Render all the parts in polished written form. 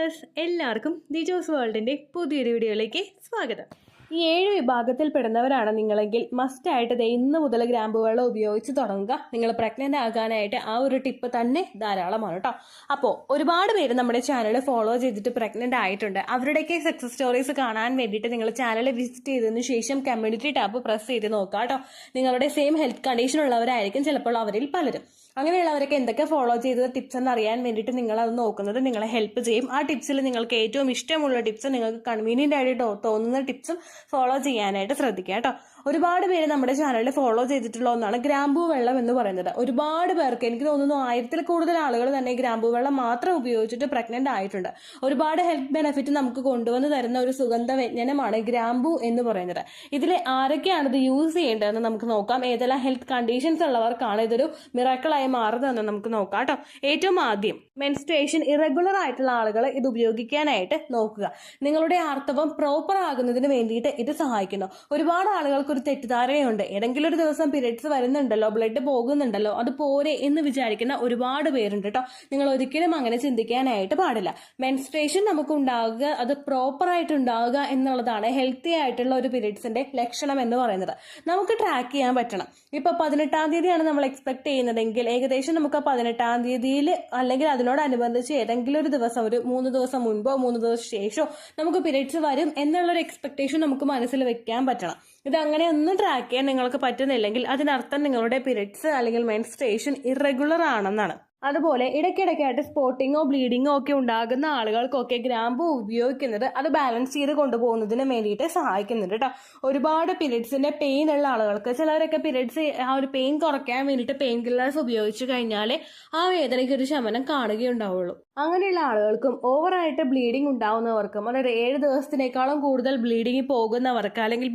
Viewers, എല്ലാവർക്കും ദിജോസ് വേൾഡിൻ്റെ പുതിയൊരു വീഡിയോയിലേക്ക് സ്വാഗതം. ഈ 7 വിഭാഗത്തിൽ പെടുന്നവരാണ് നിങ്ങളെങ്കിൽ മസ്റ്റായിട്ട് ഇന്ന് മുതൽ ഗ്രാമ്പു വെള്ളം ഉപയോഗിച്ച് തുടങ്ങുക. നിങ്ങൾ പ്രഗ്നൻ്റ് ആകാനായിട്ട് ആ ഒരു ടിപ്പ് തന്നെ ധാരാളമാണ് കേട്ടോ. അപ്പോൾ ഒരുപാട് പേര് നമ്മുടെ ചാനൽ ഫോളോ ചെയ്തിട്ട് പ്രഗ്നൻ്റ് ആയിട്ടുണ്ട്. അവരുടെയൊക്കെ സക്സസ് സ്റ്റോറീസ് കാണാൻ വേണ്ടിയിട്ട് നിങ്ങൾ ചാനൽ വിസിറ്റ് ചെയ്തതിന് ശേഷം കമ്മ്യൂണിറ്റി ടാബ് പ്രസ് ചെയ്ത് നോക്കുക കേട്ടോ. നിങ്ങളുടെ സെയിം ഹെൽത്ത് കണ്ടീഷൻ ഉള്ളവരായിരിക്കും ചിലപ്പോൾ അവരിൽ പലരും. അങ്ങനെയുള്ളവരൊക്കെ എന്തൊക്കെ ഫോളോ ചെയ്ത ടിപ്സ് എന്ന് അറിയാൻ വേണ്ടിയിട്ട് നിങ്ങൾ അത് നോക്കുന്നത് നിങ്ങളെ ഹെൽപ്പ് ചെയ്യും. ആ ടിപ്സിൽ നിങ്ങൾക്ക് ഏറ്റവും ഇഷ്ടമുള്ള ടിപ്സ്, നിങ്ങൾക്ക് കൺവീനിയൻ്റ് ആയിട്ട് തോന്നുന്ന ടിപ്സും ഫോളോ ചെയ്യാനായിട്ട് ശ്രദ്ധിക്കുക കേട്ടോ. ഒരുപാട് പേര് നമ്മുടെ ചാനലിൽ ഫോളോ ചെയ്തിട്ടുള്ള ഒന്നാണ് ഗ്രാമ്പൂ വെള്ളം എന്ന് പറയുന്നത്. ഒരുപാട് പേർക്ക്, എനിക്ക് തോന്നുന്നു 1000-ൽ കൂടുതൽ ആളുകൾ തന്നെ ഗ്രാമ്പൂ വെള്ളം മാത്രം ഉപയോഗിച്ചിട്ട് പ്രഗ്നന്റ് ആയിട്ടുണ്ട്. ഒരുപാട് ഹെൽത്ത് ബെനിഫിറ്റ് നമുക്ക് കൊണ്ടുവന്ന് തരുന്ന ഒരു സുഗന്ധ വ്യഞ്ജനമാണ് ഗ്രാമ്പൂ എന്ന് പറയുന്നത്. ഇതിൽ ആരൊക്കെയാണ് ഇത് യൂസ് ചെയ്യേണ്ടതെന്ന് നമുക്ക് നോക്കാം. ഏതെല്ലാം ഹെൽത്ത് കണ്ടീഷൻസ് ഉള്ളവർക്കാണ് ഇതൊരു മിറാക്കിളായി മാറുന്നതെന്ന് നമുക്ക് നോക്കാം കേട്ടോ. ഏറ്റവും ആദ്യം, മെൻസ്ട്രേഷൻ ഇറഗുലർ ആയിട്ടുള്ള ആളുകൾ ഇത് ഉപയോഗിക്കാനായിട്ട് നോക്കുക. നിങ്ങളുടെ ആർത്തവം പ്രോപ്പർ ആകുന്നതിന് വേണ്ടിയിട്ട് ഇത് സഹായിക്കുന്നു. ഒരുപാട് ആളുകൾക്ക് ഒരു തെറ്റിദ്ധാരണയുണ്ട്, ഏതെങ്കിലും ഒരു ദിവസം പീരിയഡ്സ് വരുന്നുണ്ടല്ലോ, ബ്ലഡ് പോകുന്നുണ്ടല്ലോ, അത് പോരെ എന്ന് വിചാരിക്കുന്ന ഒരുപാട് പേരുണ്ട് കേട്ടോ. നിങ്ങൾ ഒരിക്കലും അങ്ങനെ ചിന്തിക്കാനായിട്ട് പാടില്ല. മെൻസ്ട്രേഷൻ നമുക്ക് ഉണ്ടാകുക, അത് പ്രോപ്പർ ആയിട്ട് ഉണ്ടാകുക എന്നുള്ളതാണ് ഹെൽത്തി ആയിട്ടുള്ള ഒരു പീരിയഡ്സിന്റെ ലക്ഷണം എന്ന് പറയുന്നത്. നമുക്ക് ട്രാക്ക് ചെയ്യാൻ പറ്റണം. ഇപ്പൊ 18-ാം തീയതിയാണ് നമ്മൾ എക്സ്പെക്ട് ചെയ്യുന്നതെങ്കിൽ ഏകദേശം നമുക്ക് 18-ാം തീയതിയിൽ അല്ലെങ്കിൽ അതിനോടനുബന്ധിച്ച് ഏതെങ്കിലും ഒരു ദിവസം, ഒരു 3 ദിവസം മുൻപോ 3 ദിവസം ശേഷമോ നമുക്ക് പീരിയഡ്സ് വരും എന്നുള്ളൊരു എക്സ്പെക്ടേഷൻ നമുക്ക് മനസ്സിൽ വെക്കാൻ പറ്റണം. ഇത് അങ്ങനെ ഒന്നും ട്രാക്ക് ചെയ്യാൻ നിങ്ങൾക്ക് പറ്റുന്നില്ലെങ്കിൽ അതിനർത്ഥം നിങ്ങളുടെ പീരിയഡ്സ് അല്ലെങ്കിൽ മെൻസ്ട്രേഷൻ ഇറഗുലർ ആണെന്നാണ്. അതുപോലെ ഇടയ്ക്കിടയ്ക്കായിട്ട് സ്പോട്ടിങ്ങോ ബ്ലീഡിങ്ങോ ഒക്കെ ഉണ്ടാകുന്ന ആളുകൾക്കൊക്കെ ഗ്രാമ്പൂ ഉപയോഗിക്കുന്നത് അത് ബാലൻസ് ചെയ്ത് കൊണ്ടുപോകുന്നതിന് വേണ്ടിയിട്ട് സഹായിക്കുന്നുണ്ട് കേട്ടോ. ഒരുപാട് പീരിയഡ്സിന്റെ പെയിൻ ഉള്ള ആളുകൾക്ക്, ചിലവരൊക്കെ പീരിയഡ്സ് ആ ഒരു പെയിൻ കുറയ്ക്കാൻ വേണ്ടിയിട്ട് പെയിൻ കില്ലേഴ്സ് ഉപയോഗിച്ച് കഴിഞ്ഞാൽ ആ വേദനയ്ക്ക് ഒരു ശമനം കാണുകയുണ്ടാവുള്ളൂ. അങ്ങനെയുള്ള ആളുകൾക്കും ഓവറായിട്ട് ബ്ലീഡിങ് ഉണ്ടാവുന്നവർക്കും, അതായത് 7 ദിവസത്തിനേക്കാളും കൂടുതൽ ബ്ലീഡിങ് പോകുന്നവർക്ക്, അല്ലെങ്കിൽ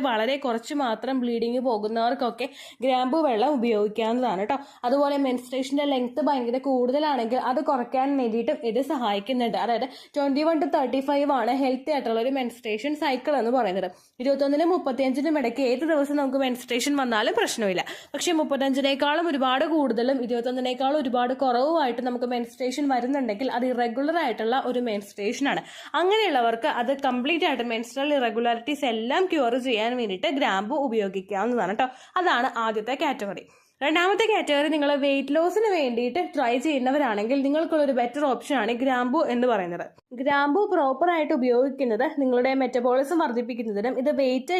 വളരെ കുറച്ച് മാത്രം ബ്ലീഡിങ് പോകുന്നവർക്കൊക്കെ ഗ്രാമ്പൂ വെള്ളം ഉപയോഗിക്കാവുന്നതാണ് കേട്ടോ. അതുപോലെ മെൻസ്ട്രേഷന്റെ ലെങ്ത് ഭയങ്കര കൂടുതലാണെങ്കിൽ അത് കുറയ്ക്കാൻ വേണ്ടിയിട്ടും ഇത് സഹായിക്കുന്നുണ്ട്. അതായത് 21 to 35 ആണ് ഹെൽത്തി ആയിട്ടുള്ള ഒരു മെൻസ്ട്രേഷൻ സൈക്കിൾ എന്ന് പറയുന്നത്. 21-നും 35-നും ഇടയ്ക്ക് ഏത് ദിവസം നമുക്ക് മെൻസ്ട്രേഷൻ വന്നാലും പ്രശ്നമില്ല. പക്ഷെ 35-നേക്കാളും ഒരുപാട് കൂടുതലും 21-നേക്കാളും ഒരുപാട് കുറവുമായിട്ട് നമുക്ക് മെൻസ്ട്രേഷൻ വരുന്നുണ്ടെങ്കിൽ അത് ഇറഗുലർ ആയിട്ടുള്ള ഒരു മെൻസ്ട്രേഷൻ ആണ്. അങ്ങനെയുള്ളവർക്ക് അത് കംപ്ലീറ്റ് ആയിട്ട് മെൻസ്ട്രൽ ഇറഗുലാരിറ്റീസ് എല്ലാം ക്യൂർ ചെയ്യാൻ വേണ്ടിയിട്ട് ഗ്രാമ്പൂ ഉപയോഗിക്കാവുന്നതാണ് കേട്ടോ. അതാണ് ആദ്യത്തെ കാറ്റഗറി. രണ്ടാമത്തെ കാറ്റഗറി, നിങ്ങൾ വെയിറ്റ് ലോസിന് വേണ്ടിയിട്ട് ട്രൈ ചെയ്യുന്നവരാണെങ്കിൽ നിങ്ങൾക്കുള്ളൊരു ബെറ്റർ ഓപ്ഷനാണ് ഗ്രാമ്പൂ എന്ന് പറയുന്നത്. ഗ്രാമ്പൂ പ്രോപ്പർ ആയിട്ട് ഉപയോഗിക്കുന്നത് നിങ്ങളുടെ മെറ്റബോളിസം വർദ്ധിപ്പിക്കുന്നതിനും ഇത് വെയിറ്റ്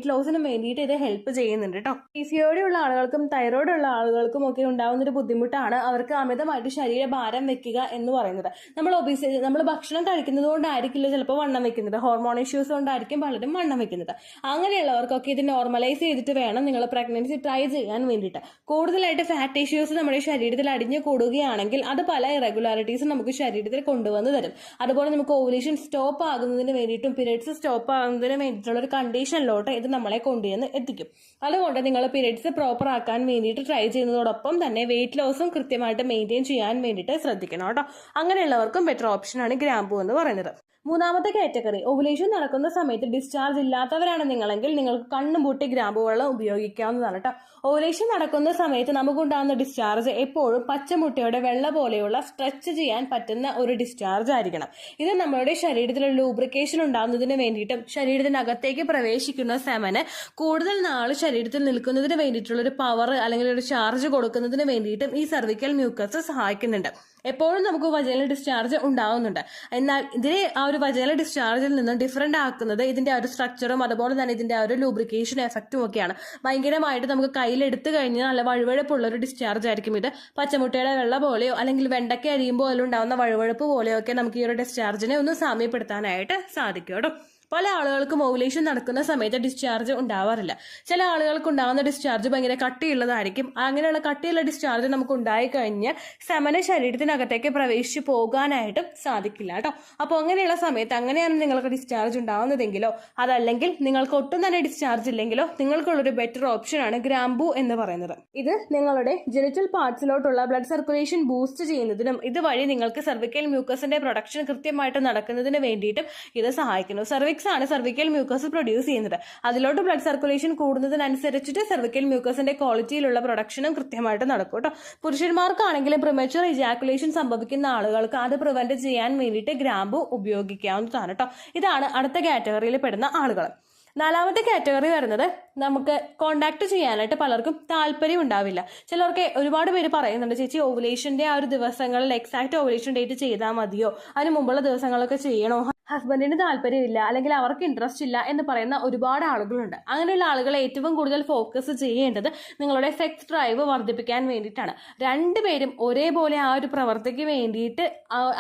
ലോസിനും വേണ്ടിയിട്ട് ഇത് ഹെൽപ്പ് ചെയ്യുന്നുണ്ട് കേട്ടോ. PCOD ഉള്ള ആളുകൾക്കും തൈറോയ്ഡ് ഉള്ള ആളുകൾക്കും ഒക്കെ ഉണ്ടാകുന്ന ഒരു ബുദ്ധിമുട്ടാണ് അവർക്ക് അമിതമായിട്ട് ശരീരഭാരം വെക്കുക എന്ന് പറയുന്നത്. നമ്മൾ ഭക്ഷണം കഴിക്കുന്നത് കൊണ്ടായിരിക്കില്ല ചിലപ്പോൾ വണ്ണം വെക്കുന്നത്, ഹോർമോൺ ഇഷ്യൂസ് കൊണ്ടായിരിക്കും പലരും വണ്ണം വെക്കുന്നത്. അങ്ങനെയുള്ളവർക്കൊക്കെ ഇത് നോർമലൈസ് ചെയ്തിട്ട് വേണം നിങ്ങൾ പ്രഗ്നൻസി ട്രൈ ചെയ്യാൻ വേണ്ടിയിട്ട്. കൂടുതലായിട്ട് ഫാറ്റ് ഇഷ്യൂസ് നമ്മുടെ ശരീരത്തിൽ അടിഞ്ഞു കൂടുകയാണെങ്കിൽ അത് പല ഇറഗുലാരിറ്റീസും നമുക്ക് ശരീരത്തിൽ കൊണ്ടുവന്ന് തരും. അതുപോലെ നമുക്ക് ഓവുലേഷൻ സ്റ്റോപ്പ് ആകുന്നതിന് വേണ്ടിയിട്ടും പീരിയഡ്സ് സ്റ്റോപ്പ് ആകുന്നതിന് വേണ്ടിയിട്ടുള്ള ഒരു കണ്ടീഷനിലോട്ട് ഇത് നമ്മളെ കൊണ്ടുവന്ന് എത്തിക്കും. അതുകൊണ്ട് നിങ്ങൾ പീരിയഡ്സ് പ്രോപ്പർ ആക്കാൻ വേണ്ടിയിട്ട് ട്രൈ ചെയ്യുന്നതോടൊപ്പം തന്നെ വെയിറ്റ് ലോസും കൃത്യമായിട്ട് മെയിൻറ്റെയിൻ ചെയ്യാൻ വേണ്ടിയിട്ട് ശ്രദ്ധിക്കണം കേട്ടോ. അങ്ങനെയുള്ളവർക്കും ബെറ്റർ ഓപ്ഷനാണ് ഗ്രാമ്പൂ എന്ന് പറയുന്നത്. മൂന്നാമത്തെ കാറ്റഗറി, ഓവുലേഷൻ നടക്കുന്ന സമയത്ത് ഡിസ്ചാർജ് ഇല്ലാത്തവരാണ് നിങ്ങളെങ്കിൽ നിങ്ങൾക്ക് കണ്ണുപൂട്ടി ഗ്രാമ്പൂ വെള്ളം ഉപയോഗിക്കാവുന്നതാണ് കേട്ടോ. ഓവുലേഷൻ നടക്കുന്ന സമയത്ത് നമുക്കുണ്ടാകുന്ന ഡിസ്ചാർജ് എപ്പോഴും പച്ചമുട്ടയുടെ വെള്ള പോലെയുള്ള സ്ട്രെച്ച് ചെയ്യാൻ പറ്റുന്ന ഒരു ഡിസ്ചാർജ് ആയിരിക്കണം. ഇത് നമ്മുടെ ശരീരത്തിലുള്ള ലൂബ്രിക്കേഷൻ ഉണ്ടാകുന്നതിന് വേണ്ടിയിട്ടും ശരീരത്തിനകത്തേക്ക് പ്രവേശിക്കുന്ന സെമന് കൂടുതൽ നാൾ ശരീരത്തിൽ നിൽക്കുന്നതിന് വേണ്ടിയിട്ടുള്ള ഒരു പവർ അല്ലെങ്കിൽ ഒരു ചാർജ് കൊടുക്കുന്നതിന് വേണ്ടിയിട്ടും ഈ സെർവിക്കൽ മ്യൂക്കസ് സഹായിക്കുന്നുണ്ട്. എപ്പോഴും നമുക്ക് വജൈനൽ ഡിസ്ചാർജ് ഉണ്ടാവുന്നുണ്ട്. എന്നാൽ ഇതിനെ ആ ഒരു വജൈനൽ ഡിസ്ചാർജിൽ നിന്നും ഡിഫറെന്റ് ആക്കുന്നത് ഇതിന്റെ ആ ഒരു സ്ട്രക്ചറും അതുപോലെ തന്നെ ഇതിന്റെ ആ ഒരു ലൂബ്രിക്കേഷൻ എഫക്റ്റും ഒക്കെയാണ്. ഭയങ്കരമായിട്ട് നമുക്ക് കയ്യിലെടുത്ത് കഴിഞ്ഞാൽ നല്ല വഴുവഴുപ്പുള്ള ഒരു ഡിസ്ചാർജ് ആയിരിക്കും ഇത്. പച്ചമുട്ടയുടെ വെള്ള പോലെയോ അല്ലെങ്കിൽ വെണ്ടയ്ക്ക അരിയുമ്പോൾ പോലും ഉണ്ടാവുന്ന വഴുവഴുപ്പ് പോലെയോ ഒക്കെ നമുക്ക് ഈ ഒരു ഡിസ്ചാർജിനെ ഒന്ന് സാമ്യപ്പെടുത്താനായിട്ട് സാധിക്കും കേട്ടോ. പല ആളുകൾക്കും ഓവുലേഷൻ നടക്കുന്ന സമയത്ത് ഡിസ്ചാർജ് ഉണ്ടാവാറില്ല. ചില ആളുകൾക്ക് ഉണ്ടാകുന്ന ഡിസ്ചാർജ് ഭയങ്കര കട്ടിയുള്ളതായിരിക്കും. അങ്ങനെയുള്ള കട്ടിയുള്ള ഡിസ്ചാർജ് നമുക്ക് ഉണ്ടായിക്കഴിഞ്ഞാൽ സെമന ശരീരത്തിനകത്തേക്ക് പ്രവേശിച്ച് പോകാനായിട്ടും സാധിക്കില്ല കേട്ടോ. അപ്പോൾ അങ്ങനെയുള്ള സമയത്ത്, അങ്ങനെയാണ് നിങ്ങൾക്ക് ഡിസ്ചാർജ് ഉണ്ടാവുന്നതെങ്കിലോ അതല്ലെങ്കിൽ നിങ്ങൾക്ക് ഒട്ടും തന്നെ ഡിസ്ചാർജ് ഇല്ലെങ്കിലോ നിങ്ങൾക്കുള്ളൊരു ബെറ്റർ ഓപ്ഷനാണ് ഗ്രാമ്പൂ എന്ന് പറയുന്നത്. ഇത് നിങ്ങളുടെ ജെനിറ്റൽ പാർട്സിലോട്ടുള്ള ബ്ലഡ് സർക്കുലേഷൻ ബൂസ്റ്റ് ചെയ്യുന്നതിനും ഇതുവഴി നിങ്ങൾക്ക് സെർവിക്കൽ മ്യൂക്കസിന്റെ പ്രൊഡക്ഷൻ കൃത്യമായിട്ട് നടക്കുന്നതിന് വേണ്ടിയിട്ടും ഇത് സഹായിക്കുന്നു. സെർവിക്സ് മാട്രിക്സ് ആണ് സെർവിക്കൽ മ്യൂക്കസ് പ്രൊഡ്യൂസ് ചെയ്യുന്നത്. അതിലോട്ട് ബ്ലഡ് സർക്കുലേഷൻ കൂടുന്നതിനനുസരിച്ചിട്ട് സെർവിക്കൽ മ്യൂക്കസിന്റെ ക്വാളിറ്റിയിലുള്ള പ്രൊഡക്ഷനും കൃത്യമായിട്ട് നടക്കും കേട്ടോ. പുരുഷന്മാർക്കാണെങ്കിലും പ്രിമച്വർ ഇജാക്കുലേഷൻ സംഭവിക്കുന്ന ആളുകൾക്ക് അത് പ്രിവെന്റ് ചെയ്യാൻ വേണ്ടിയിട്ട് ഗ്രാമ്പു ഉപയോഗിക്കാവുന്നതാണ് കേട്ടോ. ഇതാണ് അടുത്ത കാറ്റഗറിയിൽ പെടുന്ന ആളുകൾ. നാലാമത്തെ കാറ്റഗറി വരുന്നത് നമുക്ക് കോണ്ടാക്ട് ചെയ്യാനായിട്ട് പലർക്കും താല്പര്യം ഉണ്ടാവില്ല. ചിലർക്ക് ഒരുപാട് പേര് പറയുന്നുണ്ട്, ചേച്ചി ഓവുലേഷന്റെ ആ ഒരു ദിവസങ്ങളിൽ എക്സാക്ട് ഓവുലേഷൻ ഡേറ്റ് ചെയ്താൽ മതിയോ, അതിന് മുമ്പുള്ള ദിവസങ്ങളൊക്കെ ചെയ്യണോ, ഹസ്ബൻഡിന് താല്പര്യമില്ല അല്ലെങ്കിൽ അവർക്ക് ഇൻട്രസ്റ്റ് ഇല്ല എന്ന് പറയുന്ന ഒരുപാട് ആളുകളുണ്ട്. അങ്ങനെയുള്ള ആളുകളെ ഏറ്റവും കൂടുതൽ ഫോക്കസ് ചെയ്യേണ്ടത് നിങ്ങളുടെ സെക്സ് ഡ്രൈവ് വർദ്ധിപ്പിക്കാൻ വേണ്ടിയിട്ടാണ്. രണ്ടുപേരും ഒരേപോലെ ആ ഒരു പ്രവർത്തിക്ക് വേണ്ടിയിട്ട്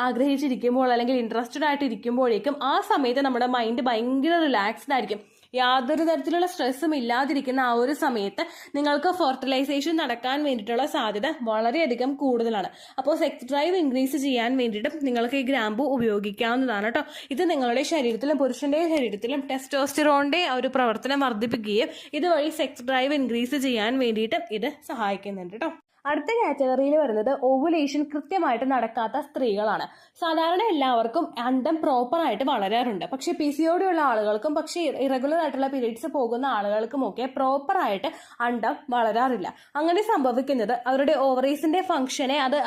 ആഗ്രഹിച്ചിരിക്കുമ്പോൾ അല്ലെങ്കിൽ ഇൻട്രസ്റ്റഡ് ആയിട്ട് ഇരിക്കുമ്പോഴേക്കും ആ സമയത്ത് നമ്മുടെ മൈൻഡ് ഭയങ്കര റിലാക്സ്ഡ് ആയിരിക്കും. യാതൊരു തരത്തിലുള്ള സ്ട്രെസ്സും ഇല്ലാതിരിക്കുന്ന ആ ഒരു സമയത്ത് നിങ്ങൾക്ക് ഫെർട്ടിലൈസേഷൻ നടക്കാൻ വേണ്ടിയിട്ടുള്ള സാധ്യത വളരെയധികം കൂടുതലാണ്. അപ്പോൾ സെക്സ് ഡ്രൈവ് ഇൻക്രീസ് ചെയ്യാൻ വേണ്ടിയിട്ടും നിങ്ങൾക്ക് ഈ ഗ്രാമ്പു ഉപയോഗിക്കാവുന്നതാണ് കേട്ടോ. ഇത് നിങ്ങളുടെ ശരീരത്തിലും പുരുഷന്റെ ശരീരത്തിലും ടെസ്റ്റോസ്റ്ററോണിന്റെ ഒരു പ്രവർത്തനം വർദ്ധിപ്പിക്കുകയും ഇതുവഴി സെക്സ് ഡ്രൈവ് ഇൻക്രീസ് ചെയ്യാൻ വേണ്ടിയിട്ട് ഇത് സഹായിക്കുന്നുണ്ട് കേട്ടോ. അടുത്ത കാറ്റഗറിയിൽ വരുന്നത് ഓവുലേഷൻ കൃത്യമായിട്ട് നടക്കാത്ത സ്ത്രീകളാണ്. സാധാരണ എല്ലാവർക്കും അണ്ടം പ്രോപ്പറായിട്ട് വളരാറുണ്ട്. പക്ഷെ PCOD ഉള്ള ആളുകൾക്കും പക്ഷേ ഇറഗുലർ ആയിട്ടുള്ള പീരീഡ്സ് പോകുന്ന ആളുകൾക്കും ഒക്കെ പ്രോപ്പറായിട്ട് അണ്ടം വളരാറില്ല. അങ്ങനെ സംഭവിക്കുന്നത് അവരുടെ ഓവറീസിന്റെ ഫംഗ്ഷനെ അത്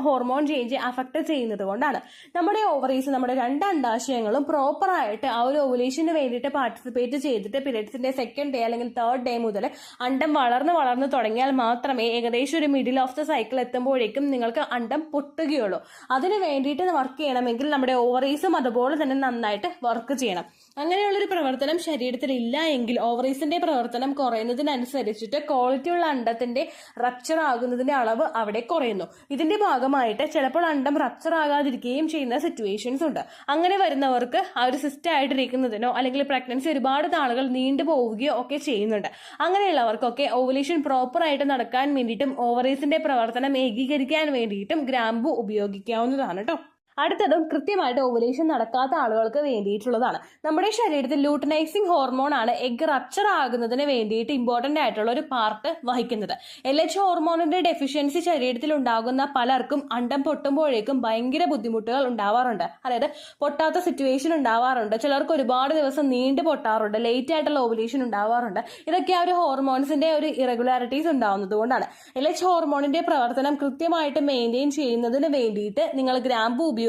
ഹോർമോൺ ചേഞ്ച് അഫക്ട് ചെയ്യുന്നത് കൊണ്ടാണ്. നമ്മുടെ ഓവറീസ്, നമ്മുടെ 2 അണ്ടാശയങ്ങളും പ്രോപ്പറായിട്ട് ആ ഒരു ഓവുലേഷന് വേണ്ടിയിട്ട് പാർട്ടിസിപ്പേറ്റ് ചെയ്തിട്ട് പീരീഡ്സിന്റെ 2nd ഡേ അല്ലെങ്കിൽ 3rd ഡേ മുതൽ അണ്ടം വളർന്ന് തുടങ്ങിയാൽ മാത്രമേ ഏകദേശം ഒരു മിഡിൽ ഓഫ് ദ സൈക്കിൾ എത്തുമ്പോഴേക്കും നിങ്ങൾക്ക് അണ്ടം പൊട്ടുകയുള്ളൂ. അതിന് വേണ്ടിയിട്ട് വർക്ക് ചെയ്യണമെങ്കിൽ നമ്മുടെ ഓവറീസും അതുപോലെ തന്നെ നന്നായിട്ട് വർക്ക് ചെയ്യണം. അങ്ങനെയുള്ളൊരു പ്രവർത്തനം ശരീരത്തിൽ ഇല്ല എങ്കിൽ ഓവറീസിന്റെ പ്രവർത്തനം കുറയുന്നതിനനുസരിച്ചിട്ട് ക്വാളിറ്റിയുള്ള അണ്ടത്തിന്റെ റപ്ചർ ആകുന്നതിന്റെ അളവ് അവിടെ കുറയുന്നു. ഇതിന്റെ ഭാഗമായിട്ട് ചിലപ്പോൾ അണ്ടം റപ്ചർ ആകാതിരിക്കുകയും ചെയ്യുന്ന സിറ്റുവേഷൻസ് ഉണ്ട്. അങ്ങനെ വരുന്നവർക്ക് ആ ഒരു സിസ്റ്റ് ആയിട്ടിരിക്കുന്നതിനോ അല്ലെങ്കിൽ പ്രഗ്നൻസി ഒരുപാട് നാളുകൾ നീണ്ടു പോവുകയോ ഒക്കെ ചെയ്യുന്നുണ്ട്. അങ്ങനെയുള്ളവർക്കൊക്കെ ഓവുലേഷൻ പ്രോപ്പറായിട്ട് നടക്കാൻ വേണ്ടിയിട്ടും ഓവറീസിന്റെ പ്രവർത്തനം ഏകീകരിക്കാൻ വേണ്ടിയിട്ടും ഗ്രാമ്പു ഉപയോഗിക്കാവുന്നതാണ് കേട്ടോ. അടുത്തതും കൃത്യമായിട്ട് ഓവുലേഷൻ നടക്കാത്ത ആളുകൾക്ക് വേണ്ടിയിട്ടുള്ളതാണ്. നമ്മുടെ ശരീരത്തിൽ ലൂട്ടനൈസിങ് ഹോർമോൺ ആണ് എഗ് റപ്ചർ ആകുന്നതിന് വേണ്ടിയിട്ട് ഇമ്പോർട്ടന്റ് ആയിട്ടുള്ള ഒരു പാർട്ട് വഹിക്കുന്നത്. LH ഹോർമോണിന്റെ ഡെഫിഷ്യൻസി ശരീരത്തിൽ ഉണ്ടാകുന്ന പലർക്കും അണ്ടം പൊട്ടുമ്പോഴേക്കും ഭയങ്കര ബുദ്ധിമുട്ടുകൾ ഉണ്ടാവാറുണ്ട്. അതായത് പൊട്ടാത്ത സിറ്റുവേഷൻ ഉണ്ടാവാറുണ്ട്. ചിലർക്ക് ഒരുപാട് ദിവസം നീണ്ടു പൊട്ടാറുണ്ട്. ലേറ്റ് ആയിട്ടുള്ള ഓവുലേഷൻ ഉണ്ടാവാറുണ്ട്. ഇതൊക്കെ ആ ഒരു ഹോർമോൺസിന്റെ ഒരു ഇറഗുലാരിറ്റീസ് ഉണ്ടാവുന്നത് കൊണ്ടാണ്. LH ഹോർമോണിന്റെ പ്രവർത്തനം കൃത്യമായിട്ട് മെയിൻറ്റെയിൻ ചെയ്യുന്നതിന് വേണ്ടിയിട്ട് നിങ്ങൾ ഗ്രാമ്പു ഉപയോഗിക്കുന്നത്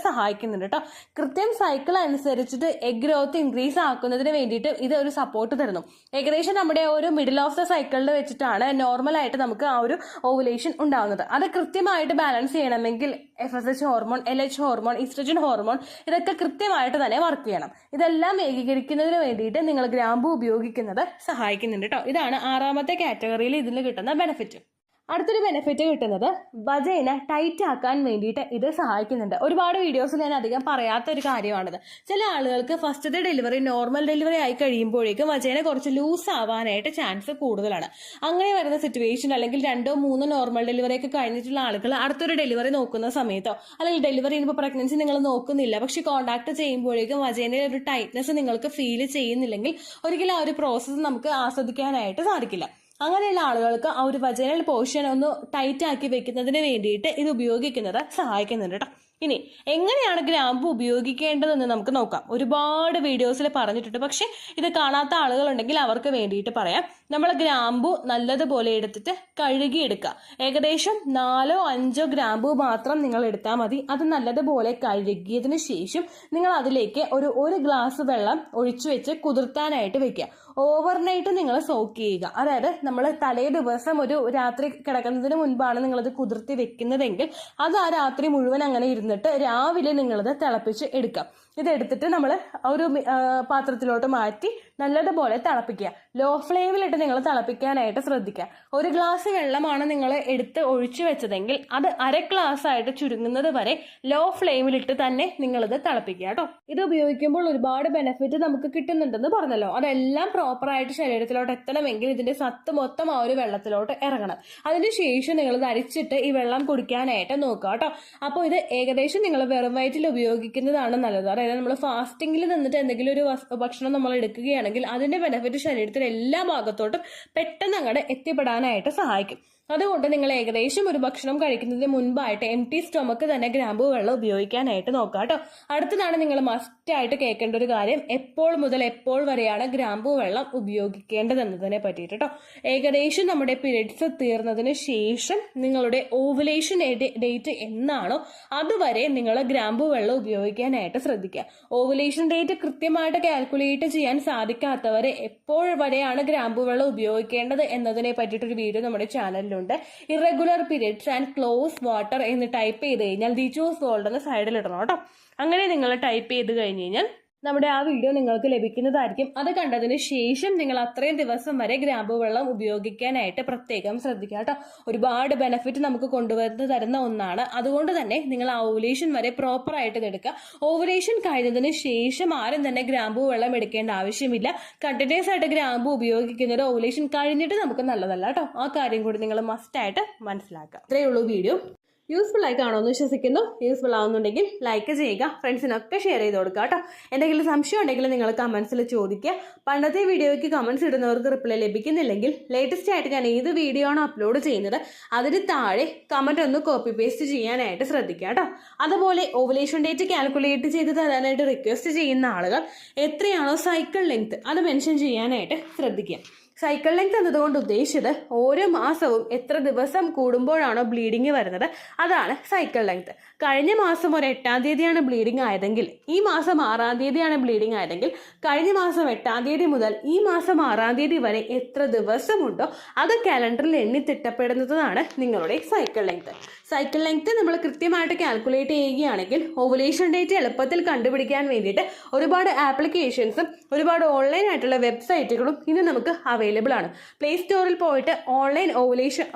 സഹായിക്കുന്നുണ്ട് കേട്ടോ. കൃത്യം സൈക്കിൾ അനുസരിച്ചിട്ട് എഗ് ഗ്രോത്ത് ഇൻക്രീസ് ആക്കുന്നതിന് വേണ്ടിയിട്ട് ഇത് ഒരു സപ്പോർട്ട് തരുന്നു. ഏകദേശം നമ്മുടെ ഒരു മിഡിൽ ഓഫ് ദ സൈക്കിളിൽ വെച്ചിട്ടാണ് നോർമൽ ആയിട്ട് നമുക്ക് ആ ഒരു ഓവുലേഷൻ ഉണ്ടാകുന്നത്. അത് കൃത്യമായിട്ട് ബാലൻസ് ചെയ്യണമെങ്കിൽ FSH hormone, LH hormone, oestrogen hormone ഇതൊക്കെ കൃത്യമായിട്ട് തന്നെ വർക്ക് ചെയ്യണം. ഇതെല്ലാം ഏകീകരിക്കുന്നതിന് വേണ്ടിയിട്ട് നിങ്ങൾ ഗ്രാമ്പു ഉപയോഗിക്കുന്നത് സഹായിക്കുന്നുണ്ട് കേട്ടോ. ഇതാണ് 6ാമത്തെ കാറ്റഗറിയിൽ ഇതിന് കിട്ടുന്ന ബെനിഫിറ്റ്. അടുത്തൊരു ബെനിഫിറ്റ് കിട്ടുന്നത് വജൈന ടൈറ്റ് ആക്കാൻ വേണ്ടിയിട്ട് ഇത് സഹായിക്കുന്നുണ്ട്. ഒരുപാട് വീഡിയോസിൽ ഞാൻ അധികം പറയാത്ത ഒരു കാര്യമാണിത്. ചില ആളുകൾക്ക് ഫസ്റ്റത്തെ ഡെലിവറി നോർമൽ ഡെലിവറി ആയി കഴിയുമ്പോഴേക്കും വജൈന കുറച്ച് ലൂസ് ആവാനായിട്ട് ചാൻസ് കൂടുതലാണ്. അങ്ങനെ വരുന്ന സിറ്റുവേഷൻ അല്ലെങ്കിൽ 2 or 3 നോർമൽ ഡെലിവറി ഒക്കെ കഴിഞ്ഞിട്ടുള്ള ആളുകൾ അടുത്തൊരു ഡെലിവറി നോക്കുന്ന സമയത്തോ അല്ലെങ്കിൽ ഡെലിവറി ചെയ്യുമ്പോൾ പ്രഗ്നൻസി നിങ്ങൾ നോക്കുന്നില്ല, പക്ഷെ കോണ്ടാക്ട് ചെയ്യുമ്പോഴേക്കും വജൈനയിൽ ഒരു ടൈറ്റ്നെസ് നിങ്ങൾക്ക് ഫീൽ ചെയ്യുന്നില്ലെങ്കിൽ ഒരിക്കലും ആ ഒരു പ്രോസസ്സ് നമുക്ക് ആസ്വദിക്കാനായിട്ട് സാധിക്കില്ല. അങ്ങനെയുള്ള ആളുകൾക്ക് ആ ഒരു വജൈനൽ പോർഷൻ ഒന്ന് ടൈറ്റ് ആക്കി വെക്കുന്നതിന് വേണ്ടിയിട്ട് ഇത് ഉപയോഗിക്കുന്നത് സഹായിക്കുന്നുണ്ട് കേട്ടോ. ഇനി എങ്ങനെയാണ് ഗ്രാമ്പു ഉപയോഗിക്കേണ്ടതെന്ന് നമുക്ക് നോക്കാം. ഒരുപാട് വീഡിയോസിൽ പറഞ്ഞിട്ടുണ്ട്, പക്ഷെ ഇത് കാണാത്ത ആളുകളുണ്ടെങ്കിൽ അവർക്ക് വേണ്ടിയിട്ട് പറയാം. നമ്മൾ ഗ്രാമ്പു നല്ലതുപോലെ എടുത്തിട്ട് കഴുകിയെടുക്കുക. ഏകദേശം 4 or 5 ഗ്രാമ്പു മാത്രം നിങ്ങൾ എടുത്താൽ മതി. അത് നല്ലതുപോലെ കഴുകിയതിന് ശേഷം നിങ്ങൾ അതിലേക്ക് ഒരു ഗ്ലാസ് വെള്ളം ഒഴിച്ചു വെച്ച് കുതിർത്താനായിട്ട് വെക്കുക. ഓവർനൈറ്റ് നിങ്ങൾ സോക്ക് ചെയ്യുക. അതായത് നമ്മൾ തലേ ദിവസം ഒരു രാത്രി കിടക്കുന്നതിന് മുൻപാണ് നിങ്ങളത് കുതിർത്തി വെക്കുന്നതെങ്കിൽ അത് ആ രാത്രി മുഴുവൻ അങ്ങനെ ഇരുന്നിട്ട് രാവിലെ നിങ്ങളത് തിളപ്പിച്ച് എടുക്കാം. ഇതെടുത്തിട്ട് നമ്മൾ ഒരു പാത്രത്തിലോട്ട് മാറ്റി നല്ലതുപോലെ തിളപ്പിക്കുക. ലോ ഫ്ലെയിമിലിട്ട് നിങ്ങൾ തിളപ്പിക്കാനായിട്ട് ശ്രദ്ധിക്കുക. 1 ഗ്ലാസ് വെള്ളമാണ് നിങ്ങൾ എടുത്ത് ഒഴിച്ചു വെച്ചതെങ്കിൽ അത് 1/2 ഗ്ലാസ് ആയിട്ട് ചുരുങ്ങുന്നത് വരെ ലോ ഫ്ലെയിമിലിട്ട് തന്നെ നിങ്ങളിത് തിളപ്പിക്കുക കേട്ടോ. ഇത് ഉപയോഗിക്കുമ്പോൾ ഒരുപാട് ബെനിഫിറ്റ് നമുക്ക് കിട്ടുന്നുണ്ടെന്ന് പറഞ്ഞല്ലോ. അതെല്ലാം പ്രോപ്പറായിട്ട് ശരീരത്തിലോട്ട് എത്തണമെങ്കിൽ ഇതിന്റെ സത്ത് മൊത്തം ആ ഒരു വെള്ളത്തിലോട്ട് ഇറങ്ങണം. അതിനുശേഷം നിങ്ങൾ ഇത് അരിച്ചിട്ട് ഈ വെള്ളം കുടിക്കാനായിട്ട് നോക്കുക കേട്ടോ. അപ്പോൾ ഇത് ഏകദേശം നിങ്ങൾ വെറും വയറ്റിൽ ഉപയോഗിക്കുന്നതാണ് നല്ലത്. അതായത് നമ്മൾ ഫാസ്റ്റിംഗിൽ നിന്നിട്ട് എന്തെങ്കിലും ഒരു ഭക്ഷണം നമ്മൾ എടുക്കുകയാണെങ്കിൽ അതിന്റെ ബെനിഫിറ്റ് ശരീരത്തിൽ എല്ലാ ഭാഗത്തോട്ടും പെട്ടെന്ന് അങ്ങോട്ട് എത്തിപ്പെടാനായിട്ട് സഹായിക്കും. അതുകൊണ്ട് നിങ്ങൾ ഏകദേശം ഒരു ഭക്ഷണം കഴിക്കുന്നതിന് മുൻപായിട്ട് എംപ്റ്റി സ്റ്റൊമക്ക് തന്നെ ഗ്രാമ്പൂ വെള്ളം ഉപയോഗിക്കാനായിട്ട് നോക്കുക കേട്ടോ. അടുത്തതാണ് നിങ്ങൾ മസ്റ്റായിട്ട് കേൾക്കേണ്ട ഒരു കാര്യം, എപ്പോൾ മുതൽ എപ്പോൾ വരെയാണ് ഗ്രാമ്പൂ വെള്ളം ഉപയോഗിക്കേണ്ടതെന്നതിനെ പറ്റിയിട്ട് കേട്ടോ. ഏകദേശം നമ്മുടെ പീരിയഡ്സ് തീർന്നതിന് ശേഷം നിങ്ങളുടെ ഓവുലേഷൻ ഡേറ്റ് എന്നാണോ അതുവരെ നിങ്ങൾ ഗ്രാമ്പൂ വെള്ളം ഉപയോഗിക്കാനായിട്ട് ശ്രദ്ധിക്കുക. ഓവുലേഷൻ ഡേറ്റ് കൃത്യമായിട്ട് കാൽക്കുലേറ്റ് ചെയ്യാൻ സാധിക്കാത്തവരെ എപ്പോൾ വരെയാണ് ഗ്രാമ്പൂ വെള്ളം ഉപയോഗിക്കേണ്ടത് എന്നതിനെ പറ്റിയിട്ടൊരു വീഡിയോ നമ്മുടെ ചാനലിലുണ്ട്. Irregular periods and close water എന്ന് ടൈപ്പ് ചെയ്ത് കഴിഞ്ഞാൽ ദി ചൂസ് വേൾഡ് എന്ന സൈഡിൽ ഇടണം കേട്ടോ. അങ്ങനെ നിങ്ങൾ ടൈപ്പ് ചെയ്ത് കഴിഞ്ഞ് കഴിഞ്ഞാൽ നമ്മുടെ ആ വീഡിയോ നിങ്ങൾക്ക് ലഭിക്കുന്നതായിരിക്കും. അത് കണ്ടതിന് ശേഷം നിങ്ങൾ അത്രയും ദിവസം വരെ ഗ്രാമ്പൂ വെള്ളം ഉപയോഗിക്കാനായിട്ട് പ്രത്യേകം ശ്രദ്ധിക്കുക കേട്ടോ. ഒരുപാട് ബെനിഫിറ്റ് നമുക്ക് കൊണ്ടുവന്ന് തരുന്ന ഒന്നാണ്. അതുകൊണ്ട് തന്നെ നിങ്ങൾ ആ ഓവുലേഷൻ വരെ പ്രോപ്പർ ആയിട്ട് എടുക്കുക. ഓവുലേഷൻ കഴിഞ്ഞതിന് ശേഷം ആരും തന്നെ ഗ്രാമ്പൂ വെള്ളം എടുക്കേണ്ട ആവശ്യമില്ല. കണ്ടിന്യൂസ് ആയിട്ട് ഗ്രാമ്പൂ ഉപയോഗിക്കുന്നത് ഓവുലേഷൻ കഴിഞ്ഞിട്ട് നമുക്ക് നല്ലതല്ല കേട്ടോ. ആ കാര്യം കൂടി നിങ്ങൾ മസ്റ്റായിട്ട് മനസ്സിലാക്കുക. ഇത്രയേ ഉള്ളൂ വീഡിയോ. യൂസ്ഫുൾ ആയി കാണുമെന്ന് വിശ്വസിക്കുന്നു. യൂസ്ഫുൾ ആവുന്നുണ്ടെങ്കിൽ ലൈക്ക് ചെയ്യുക, ഫ്രണ്ട്സിനൊക്കെ ഷെയർ ചെയ്ത് കൊടുക്കുക കേട്ടോ. എന്തെങ്കിലും സംശയം ഉണ്ടെങ്കിൽ നിങ്ങൾ കമൻസിൽ ചോദിക്കുക. പണ്ടത്തെ വീഡിയോയ്ക്ക് കമൻസ് ഇടുന്നവർക്ക് റിപ്ലൈ ലഭിക്കുന്നില്ലെങ്കിൽ ലേറ്റസ്റ്റ് ആയിട്ട് ഞാൻ ഏത് വീഡിയോ ആണോ അപ്ലോഡ് ചെയ്യുന്നത് അതിന് താഴെ കമൻറ്റ് ഒന്ന് കോപ്പി പേസ്റ്റ് ചെയ്യാനായിട്ട് ശ്രദ്ധിക്കുക കേട്ടോ. അതുപോലെ ഓവുലേഷൻ ഡേറ്റ് കാൽക്കുലേറ്റ് ചെയ്ത് തരാനായിട്ട് റിക്വസ്റ്റ് ചെയ്യുന്ന ആളുകൾ എത്രയാണോ സൈക്കിൾ ലെങ്ത് അത് മെൻഷൻ ചെയ്യാനായിട്ട് ശ്രദ്ധിക്കുക. സൈക്കിൾ ലെങ്ത് എന്നതുകൊണ്ട് ഉദ്ദേശിച്ചത് ഓരോ മാസവും എത്ര ദിവസം കൂടുമ്പോഴാണോ ബ്ലീഡിങ് വരുന്നത് അതാണ് സൈക്കിൾ ലെങ്ത്. കഴിഞ്ഞ മാസം ഒരു 8-ാം തീയതിയാണ് ബ്ലീഡിങ് ആയതെങ്കിൽ ഈ മാസം 6-ാം തീയതിയാണ് ബ്ലീഡിങ് ആയതെങ്കിൽ കഴിഞ്ഞ മാസം 8-ാം തീയതി മുതൽ ഈ മാസം 6-ാം തീയതി വരെ എത്ര ദിവസമുണ്ടോ അത് കാലണ്ടറിൽ എണ്ണി തിട്ടപ്പെടുന്നതാണ് നിങ്ങളുടെ സൈക്കിൾ ലെങ്ത്. സൈക്കിൾ ലെങ്ത് നമ്മൾ കൃത്യമായിട്ട് കാൽക്കുലേറ്റ് ചെയ്യുകയാണെങ്കിൽ ഓവുലേഷൻ ഡേറ്റ് എളുപ്പത്തിൽ കണ്ടുപിടിക്കാൻ വേണ്ടിയിട്ട് ഒരുപാട് ആപ്ലിക്കേഷൻസും ഒരുപാട് ഓൺലൈൻ ആയിട്ടുള്ള വെബ്സൈറ്റുകളും ഇന്ന് നമുക്ക് അവൈലബിൾ ആണ്. പ്ലേ സ്റ്റോറിൽ പോയിട്ട് ഓൺലൈൻ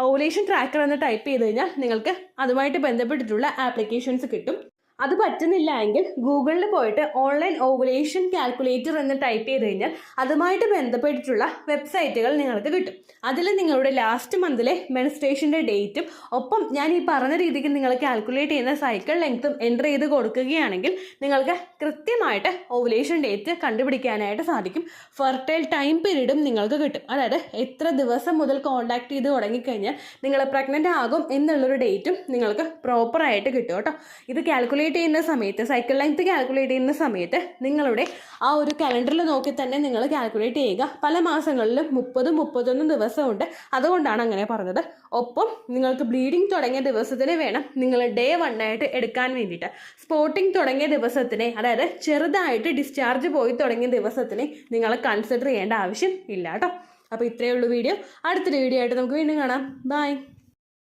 ഓവുലേഷൻ ട്രാക്കർ എന്ന് ടൈപ്പ് ചെയ്ത് കഴിഞ്ഞാൽ നിങ്ങൾക്ക് അതുമായിട്ട് ബന്ധപ്പെട്ടിട്ടുള്ള ആപ്ലിക്കേഷൻസ് കിട്ടും. അത് പറ്റുന്നില്ല എങ്കിൽ ഗൂഗിളിൽ പോയിട്ട് ഓൺലൈൻ ഓവുലേഷൻ കാൽക്കുലേറ്റർ എന്ന് ടൈപ്പ് ചെയ്ത് കഴിഞ്ഞാൽ അതുമായിട്ട് ബന്ധപ്പെട്ടിട്ടുള്ള വെബ്സൈറ്റുകൾ നിങ്ങൾക്ക് കിട്ടും. അതിൽ നിങ്ങളുടെ ലാസ്റ്റ് മന്തിലെ മെൻസ്ട്രേഷൻ്റെ ഡേറ്റും ഒപ്പം ഞാൻ ഈ പറഞ്ഞ രീതിക്ക് നിങ്ങൾ കാൽക്കുലേറ്റ് ചെയ്യുന്ന സൈക്കിൾ ലെങ്ത്തും എൻ്റർ ചെയ്ത് കൊടുക്കുകയാണെങ്കിൽ നിങ്ങൾക്ക് കൃത്യമായിട്ട് ഓവുലേഷൻ ഡേറ്റ് കണ്ടുപിടിക്കാനായിട്ട് സാധിക്കും. ഫെർട്ടൈൽ ടൈം പീരീഡും നിങ്ങൾക്ക് കിട്ടും. അതായത് എത്ര ദിവസം മുതൽ കോൺടാക്ട് ചെയ്ത് തുടങ്ങിക്കഴിഞ്ഞാൽ നിങ്ങൾ പ്രഗ്നൻ്റ് ആകും എന്നുള്ളൊരു ഡേറ്റും നിങ്ങൾക്ക് പ്രോപ്പറായിട്ട് കിട്ടും കേട്ടോ. ഇത് കാൽക്കുലേറ്റ് ചെയ്യുന്ന സമയത്ത് സൈക്കിൾ ലെങ്ത് കാൽക്കുലേറ്റ് ചെയ്യുന്ന സമയത്ത് നിങ്ങളുടെ ആ ഒരു കലണ്ടറിൽ നോക്കി തന്നെ നിങ്ങൾ കാൽക്കുലേറ്റ് ചെയ്യുക. പല മാസങ്ങളിലും 30-31 ദിവസമുണ്ട്. അതുകൊണ്ടാണ് അങ്ങനെ പറഞ്ഞത്. ഒപ്പം നിങ്ങൾക്ക് ബ്ലീഡിങ് തുടങ്ങിയ ദിവസത്തിന് വേണം നിങ്ങൾ ഡേ 1 ആയിട്ട് എടുക്കാൻ വേണ്ടിയിട്ട്. സ്പോട്ടിങ് തുടങ്ങിയ ദിവസത്തിനെ അതായത് ചെറുതായിട്ട് ഡിസ്ചാർജ് പോയി തുടങ്ങിയ ദിവസത്തിനെ നിങ്ങൾ കൺസിഡർ ചെയ്യേണ്ട ആവശ്യം ഇല്ല കേട്ടോ. അപ്പോൾ ഇത്രയേ ഉള്ളൂ വീഡിയോ. അടുത്തൊരു വീഡിയോ ആയിട്ട് നമുക്ക് വീണ്ടും കാണാം. ബൈ.